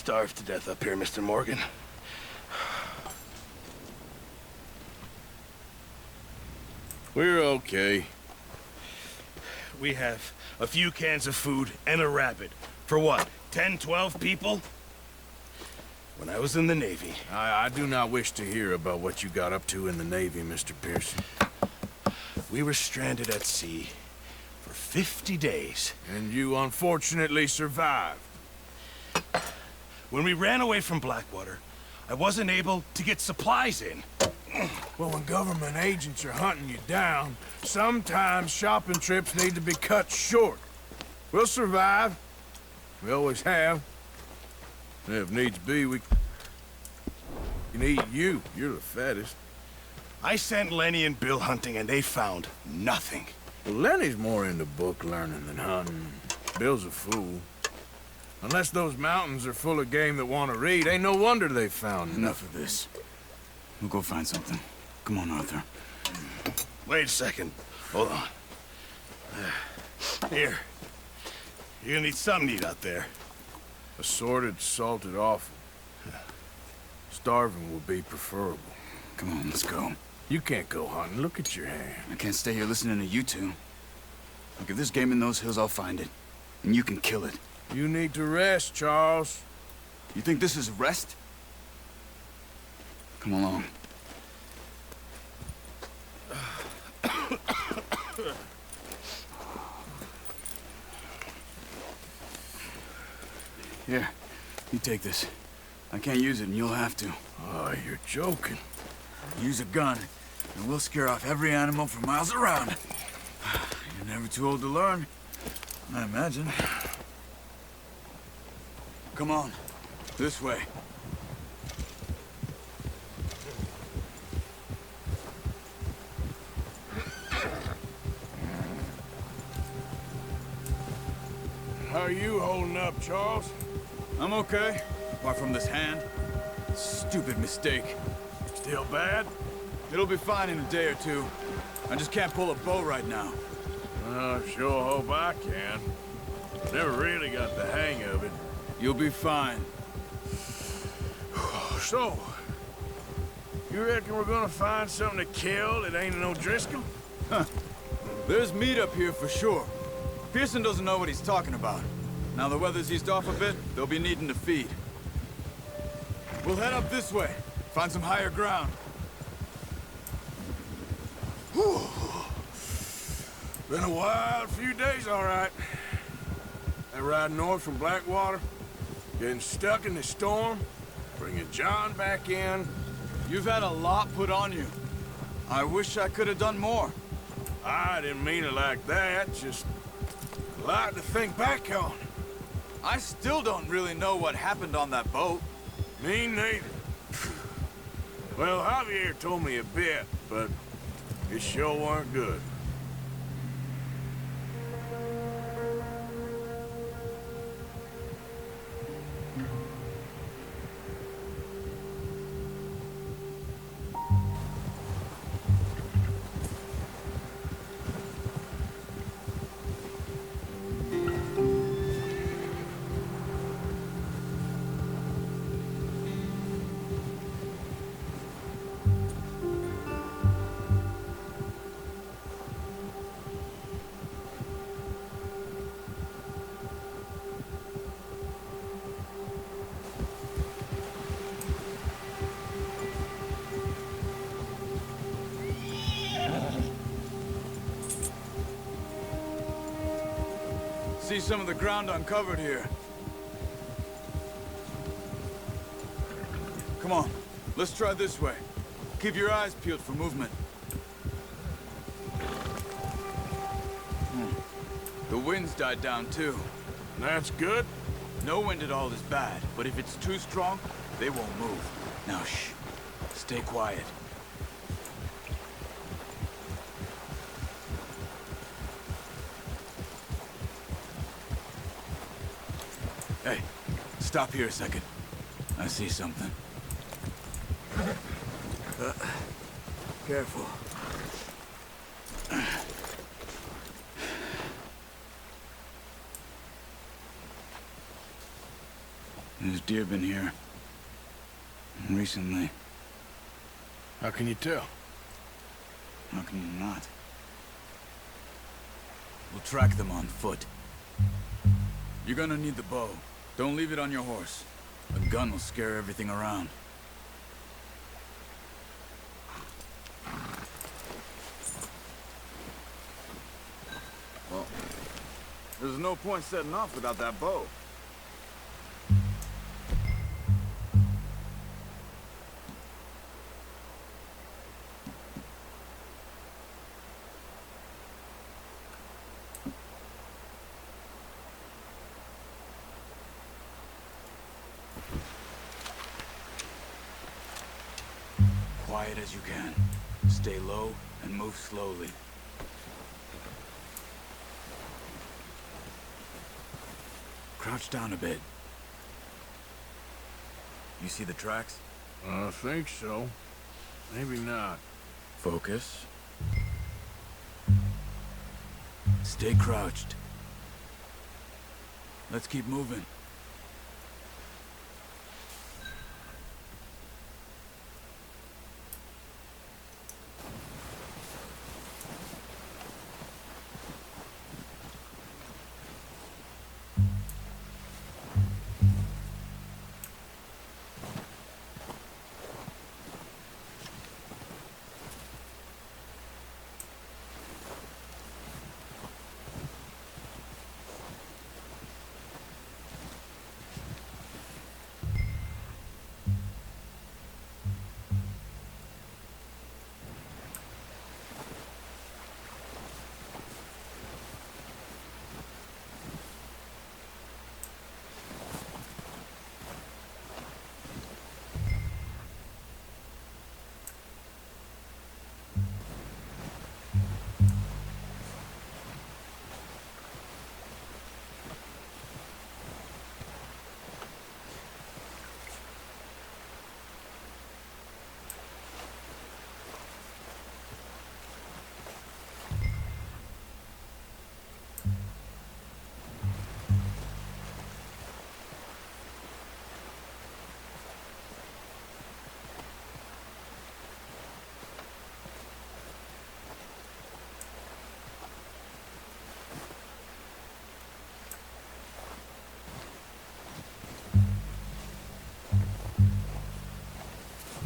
starve to death up here, Mr. Morgan. We're okay. We have a few cans of food and a rabbit. For what, 10, 12 people? When I was in the Navy... I do not wish to hear about what you got up to in the Navy, Mr. Pearson. We were stranded at sea for 50 days. And you unfortunately survived. When we ran away from Blackwater, I wasn't able to get supplies in. Well, when government agents are hunting you down, sometimes shopping trips need to be cut short. We'll survive. We always have. And if needs be, we can eat you. You're the fattest. I sent Lenny and Bill hunting, and they found nothing. Well, Lenny's more into book learning than hunting. Bill's a fool. Unless those mountains are full of game that want to read, ain't no wonder they found Enough of this. We'll go find something. Come on, Arthur. Wait a second. Hold on. Here. You're gonna need something to eat out there. Assorted, salted offal. Starving will be preferable. Come on, let's go. You can't go hunting. Look at your hand. I can't stay here listening to you two. Look, if there's game in those hills, I'll find it. And you can kill it. You need to rest, Charles. You think this is rest? Come along. Here, you take this. I can't use it, and you'll have to. Oh, you're joking. Use a gun, and we'll scare off every animal for miles around. You're never too old to learn, I imagine. Come on, this way. How are you holding up, Charles? I'm okay, apart from this hand. Stupid mistake. Still bad? It'll be fine in a day or two. I just can't pull a bow right now. I sure hope I can. Never really got the hang of it. You'll be fine. So, you reckon we're gonna find something to kill that ain't no Driscoll? Huh. There's meat up here for sure. Pearson doesn't know what he's talking about. Now the weather's eased off a bit, they'll be needing to feed. We'll head up this way. Find some higher ground. Whew. Been a wild few days, all right. That ride north from Blackwater, getting stuck in the storm, bringing John back in. You've had a lot put on you. I wish I could have done more. I didn't mean it like that, just a lot to think back on. I still don't really know what happened on that boat. Me neither. Well, Javier told me a bit, but it sure weren't good. See some of the ground uncovered here. Come on, let's try this way. Keep your eyes peeled for movement. The wind's died down too. That's good. No wind at all is bad, but if it's too strong, they won't move. Now shh, stay quiet. Hey, stop here a second. I see something. Careful. There's deer been here. Recently. How can you tell? How can you not? We'll track them on foot. You're gonna need the bow. Don't leave it on your horse. A gun will scare everything around. Well, there's no point setting off without that bow. Quiet as you can. Stay low and move slowly. Crouch down a bit. You see the tracks? I think so. Maybe not. Focus. Stay crouched. Let's keep moving.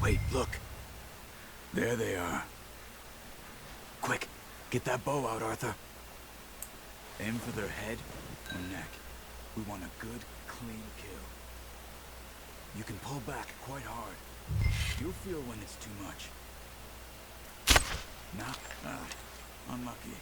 Wait, look. There they are. Quick, get that bow out, Arthur. Aim for their head or neck. We want a good, clean kill. You can pull back quite hard. You'll feel when it's too much. Nah, unlucky.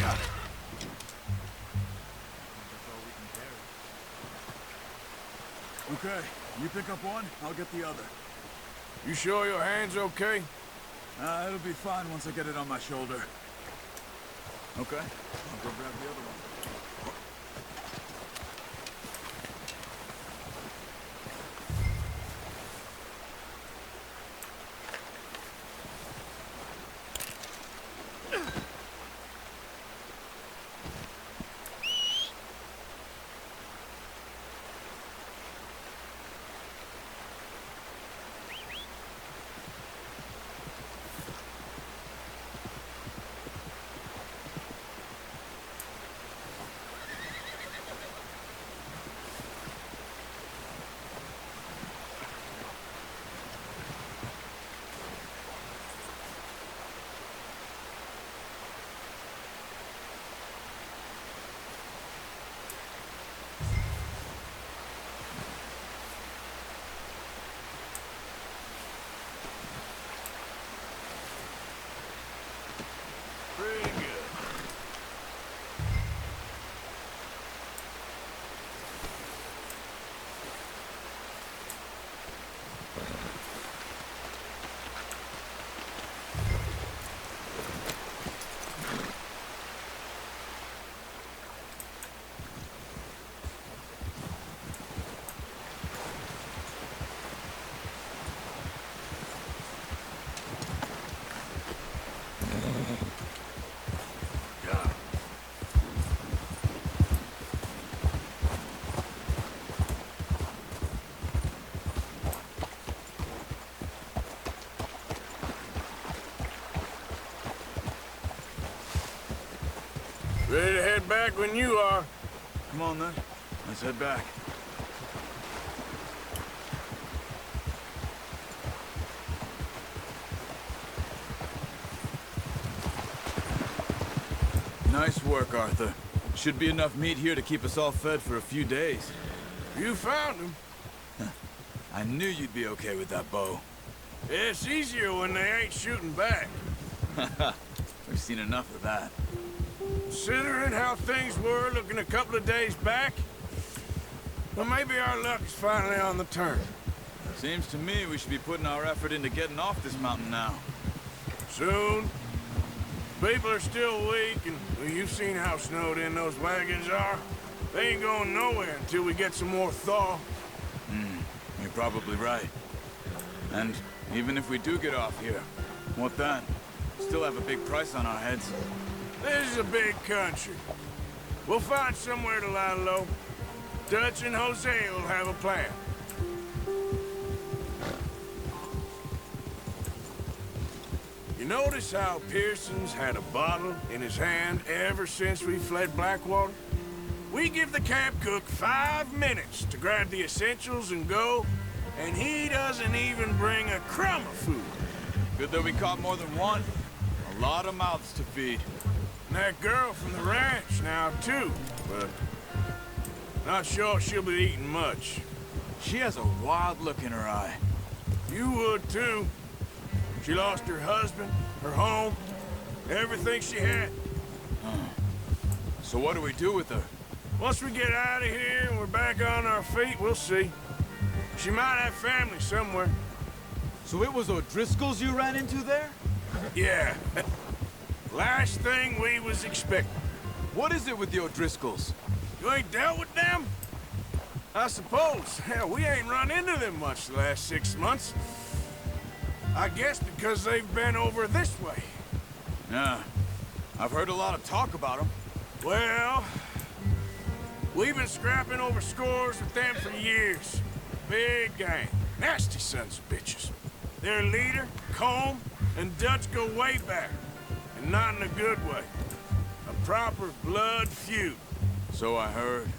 Got it. Okay, you pick up one, I'll get the other. You sure your hand's okay? It'll be fine once I get it on my shoulder. Okay, I'll go grab the other one. Pretty good. Ready to head back when you are. Come on then, let's head back. Nice work, Arthur. Should be enough meat here to keep us all fed for a few days. You found him. I knew you'd be okay with that bow. It's easier when they ain't shooting back. We've seen enough of that. Considering how things were looking a couple of days back, well, maybe our luck is finally on the turn. Seems to me we should be putting our effort into getting off this mountain now. Soon. People are still weak, and well, you've seen how snowed in those wagons are. They ain't going nowhere until we get some more thaw. You're probably right. And even if we do get off here, what then? Still have a big price on our heads. This is a big country. We'll find somewhere to lie low. Dutch and Jose will have a plan. You notice how Pearson's had a bottle in his hand ever since we fled Blackwater? We give the camp cook 5 minutes to grab the essentials and go, and he doesn't even bring a crumb of food. Good that we caught more than one. A lot of mouths to feed. And that girl from the ranch now, too, but not sure she'll be eating much. She has a wild look in her eye. You would, too. She lost her husband, her home, everything she had. So what do we do with her? Once we get out of here and we're back on our feet, we'll see. She might have family somewhere. So it was O'Driscoll's you ran into there? Yeah. Last thing we was expecting. What is it with the O'Driscolls? You ain't dealt with them? I suppose. Hell, we ain't run into them much the last 6 months. I guess because they've been over this way. Yeah. I've heard a lot of talk about them. Well, we've been scrapping over scores with them for years. Big gang. Nasty sons of bitches. Their leader, Combe, and Dutch go way back. And not in a good way. A proper blood feud. So I heard.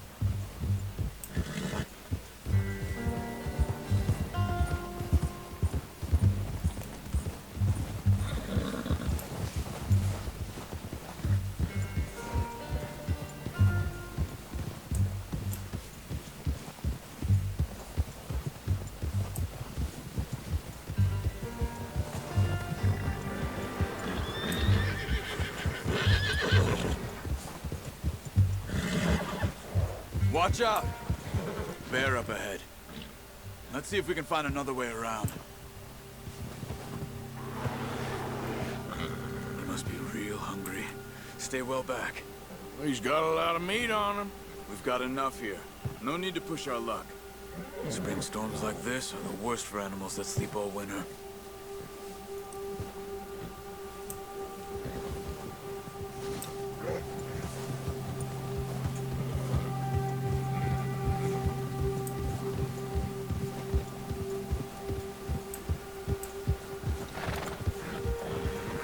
Watch out! Bear up ahead. Let's see if we can find another way around. He must be real hungry. Stay well back. He's got a lot of meat on him. We've got enough here. No need to push our luck. Spring storms like this are the worst for animals that sleep all winter.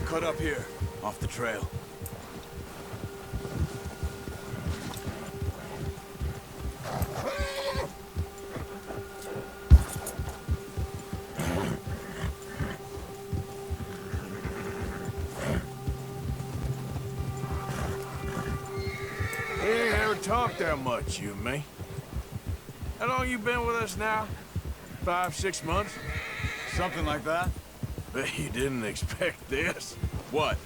Cut up here, off the trail. We ain't ever talked that much, you and me. How long you been with us now? 5, 6 months? Something like that? Bet you didn't expect this. What?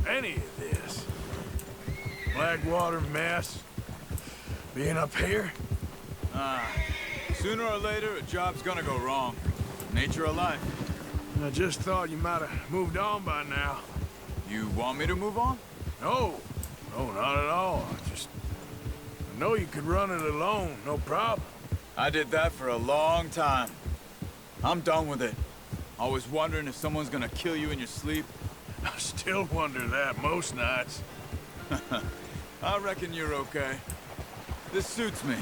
Any of this. Blackwater mess. Being up here? Sooner or later, a job's gonna go wrong. Nature of life. I just thought you might have moved on by now. You want me to move on? No. No, not at all. I know you could run it alone, no problem. I did that for a long time. I'm done with it. Always wondering if someone's gonna kill you in your sleep. I still wonder that most nights. I reckon you're okay. This suits me.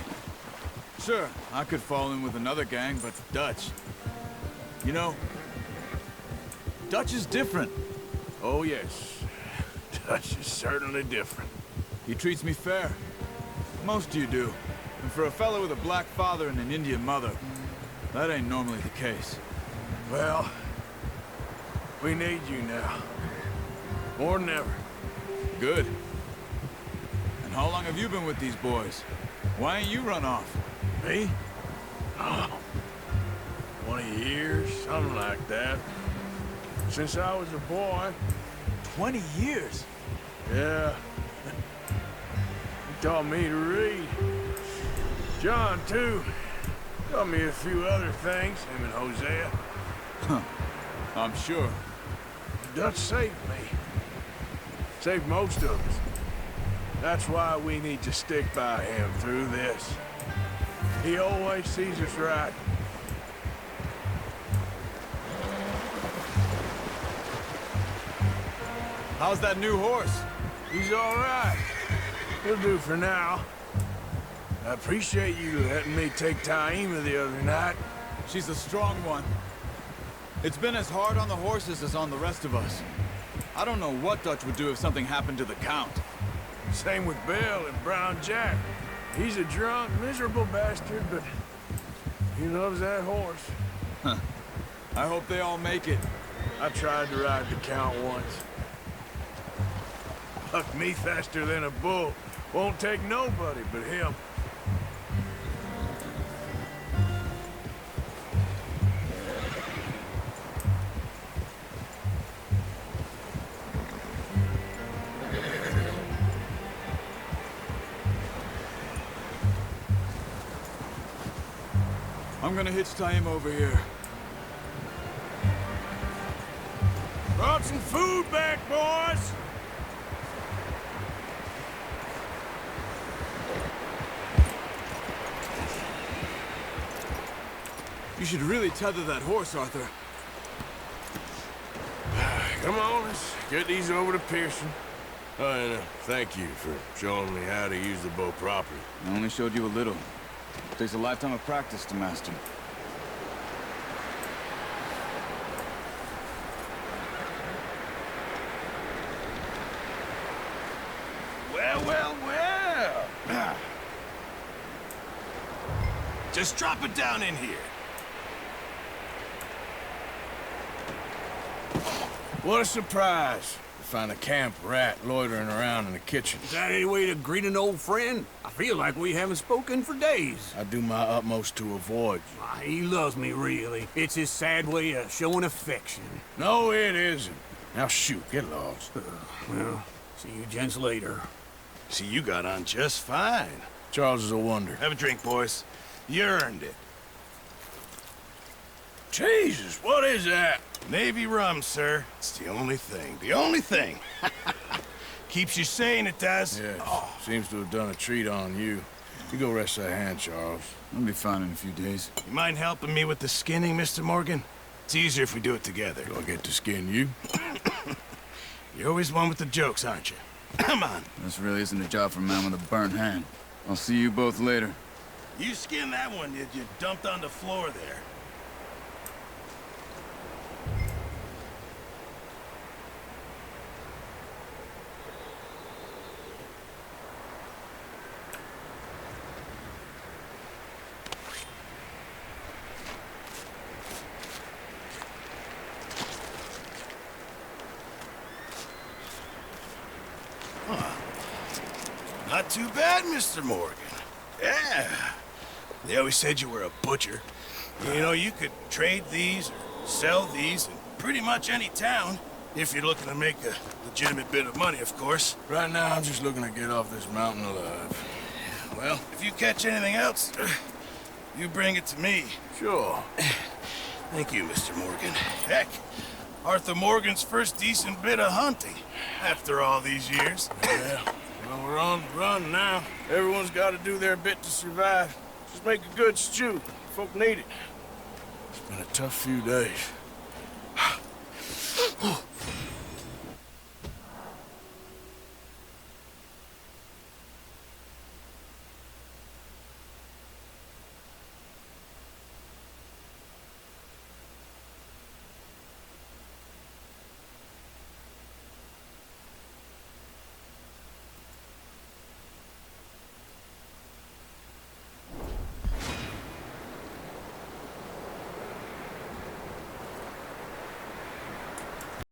Sure, I could fall in with another gang, but Dutch... You know, Dutch is different. Oh, yes. Dutch is certainly different. He treats me fair. Most of you do. And for a fellow with a black father and an Indian mother, that ain't normally the case. Well, we need you now. More than ever. Good. And how long have you been with these boys? Why ain't you run off? Me? Oh, 20 years, something like that. Since I was a boy. 20 years? Yeah. He taught me to read. John, too. Taught me a few other things, him and Hosea. Huh. I'm sure. Dutch saved me. Saved most of us. That's why we need to stick by him through this. He always sees us right. How's that new horse? He's all right. He'll do for now. I appreciate you letting me take Taima the other night. She's a strong one. It's been as hard on the horses as on the rest of us. I don't know what Dutch would do if something happened to the Count. Same with Bill and Brown Jack. He's a drunk, miserable bastard, but he loves that horse. Huh. I hope they all make it. I tried to ride the Count once. Bucked me faster than a bull. Won't take nobody but him. I'm gonna hitch Taima over here. Brought some food back, boys! You should really tether that horse, Arthur. Come on, let's get these over to Pearson. Oh, and thank you for showing me how to use the bow properly. I only showed you a little. Takes a lifetime of practice to master. Well, well, well. Just drop it down in here. What a surprise to find a camp rat loitering around in the kitchen. Is that any way to greet an old friend? I feel like we haven't spoken for days. I do my utmost to avoid you. He loves me, really. It's his sad way of showing affection. No, it isn't. Now shoot, get lost. Well, see you gents later. See, you got on just fine. Charles is a wonder. Have a drink, boys. You earned it. Jesus, what is that? Navy rum, sir. It's the only thing. The only thing. Keeps you sane, it does. Yeah, seems to have done a treat on you. You go rest that hand, Charles. I'll be fine in a few days. You mind helping me with the skinning, Mr. Morgan? It's easier if we do it together. Do I get to skin you? You're always one with the jokes, aren't you? Come on. This really isn't a job for a man with a burnt hand. I'll see you both later. You skinned that one you dumped on the floor there. Not too bad, Mr. Morgan. Yeah. They always said you were a butcher. You know, you could trade these or sell these in pretty much any town. If you're looking to make a legitimate bit of money, of course. Right now, I'm just looking to get off this mountain alive. Well, if you catch anything else, you bring it to me. Sure. Thank you, Mr. Morgan. Heck, Arthur Morgan's first decent bit of hunting after all these years. Yeah. Well, we're on the run now. Everyone's got to do their bit to survive. Just make a good stew. Folk need it. It's been a tough few days.